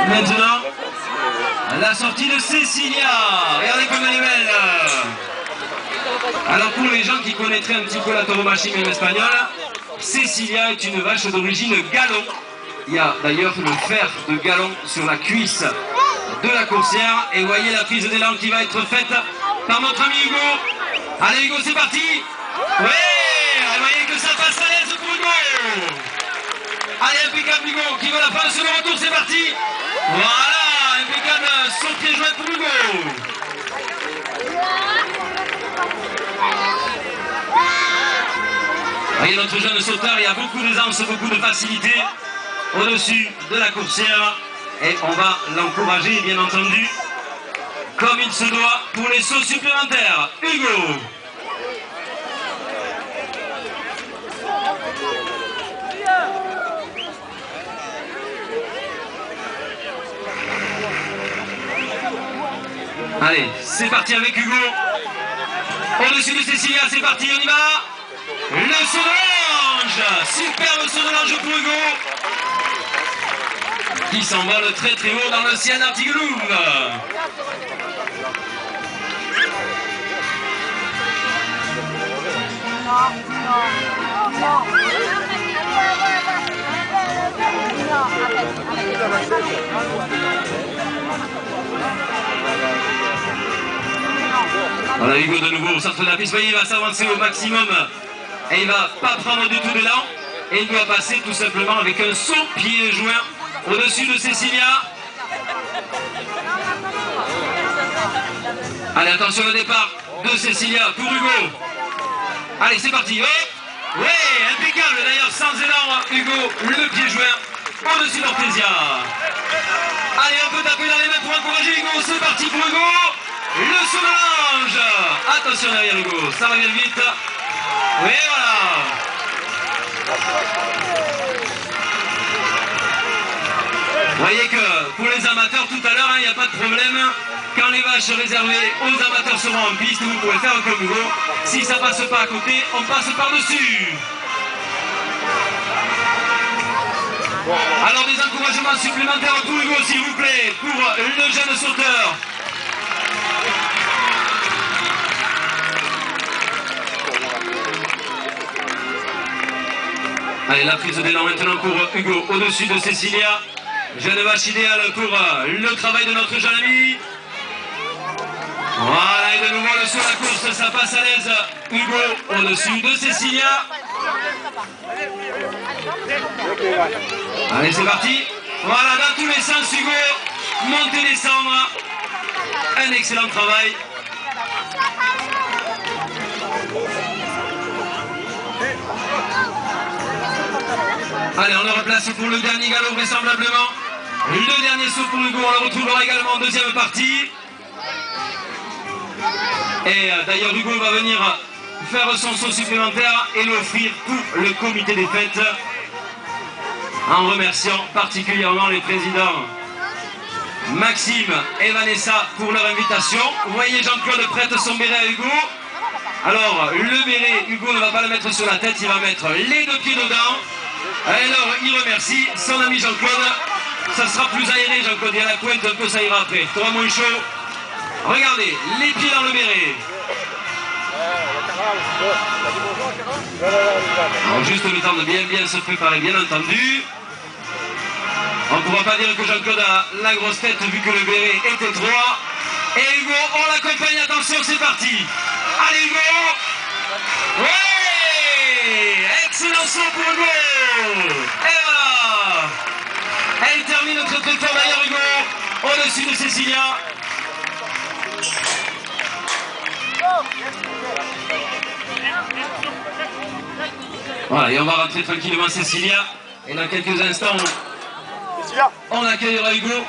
Maintenant, la sortie de Cecilia. Regardez comme elle est belle. Alors pour les gens qui connaîtraient un petit peu la tauromachie même espagnole, Cecilia est une vache d'origine galon. Il y a d'ailleurs le fer de galon sur la cuisse de la coursière. Et voyez la prise d'élan qui va être faite par notre ami Hugo. Allez Hugo, c'est parti. Oui, vous voyez que ça passe à l'aise pour Hugo. Allez, impeccable Hugo, qui veut la fin sur le retour, c'est parti. Voilà, impeccable, son pied joint pour Hugo. Voyez notre jeune sauteur, il y a beaucoup d'aisance, beaucoup de facilité au-dessus de la coursière. Et on va l'encourager, bien entendu, comme il se doit, pour les sauts supplémentaires. Hugo. Allez, c'est parti avec Hugo. Au-dessus de Cecilia, c'est parti, on y va. Le saut de l'ange. Superbe saut de l'ange pour Hugo. Qui s'envole très très haut dans le ciel d'Artiguelouve. Voilà Hugo de nouveau au centre de la piste, voyez, il va s'avancer au maximum et il va pas prendre du tout d'élan et il doit passer tout simplement avec un saut pied joint au-dessus de Cecilia. Allez, attention au départ de Cecilia pour Hugo. Allez, c'est parti. Oh, ouais, impeccable d'ailleurs, sans élan, Hugo, le pied joint au-dessus d'Ortesia. Allez, on peut taper dans les mains pour encourager Hugo, c'est parti pour Hugo. Le saut de l'ange. Attention derrière Hugo, ça va bien vite. Oui, voilà. Vous voyez que pour les amateurs tout à l'heure, il n'y a pas de problème. Quand les vaches réservées aux amateurs seront en piste, vous pouvez faire comme Hugo. Si ça passe pas à côté, on passe par-dessus. Alors des encouragements supplémentaires pour Hugo, s'il vous plaît, pour le jeune sauteur. Allez, la prise d'élan maintenant pour Hugo au-dessus de Cecilia. Jeune vache idéale pour le travail de notre jeune ami. Voilà, et de nouveau le saut à la course, ça passe à l'aise. Hugo au-dessus de Cecilia. Allez, c'est parti. Voilà, dans tous les sens, Hugo. Monter, descendre. Un excellent travail. Allez, on le replace pour le dernier galop vraisemblablement. Le dernier saut pour Hugo, on le retrouvera également en deuxième partie. Et d'ailleurs, Hugo va venir faire son saut supplémentaire et l'offrir pour le comité des fêtes. En remerciant particulièrement les présidents Maxime et Vanessa pour leur invitation. Vous voyez Jean-Claude prête son béret à Hugo. Alors, le béret, Hugo ne va pas le mettre sur la tête, il va mettre les deux pieds dedans. Alors, il remercie son ami Jean-Claude. Ça sera plus aéré, Jean-Claude, et à la pointe, un peu ça ira après. Tu auras moins chaud. Regardez, les pieds dans le béret. Alors, juste le temps de bien se préparer, bien entendu. On ne pourra pas dire que Jean-Claude a la grosse tête vu que le béret est étroit. Et Hugo, on l'accompagne, attention, c'est parti. Allez Hugo. Ouais. Excellent saut pour Hugo. Et voilà. Elle termine très très fort d'ailleurs Hugo. Au-dessus de Cecilia. Voilà, et on va rentrer tranquillement Cecilia. Et dans quelques instants, on accueillera Hugo.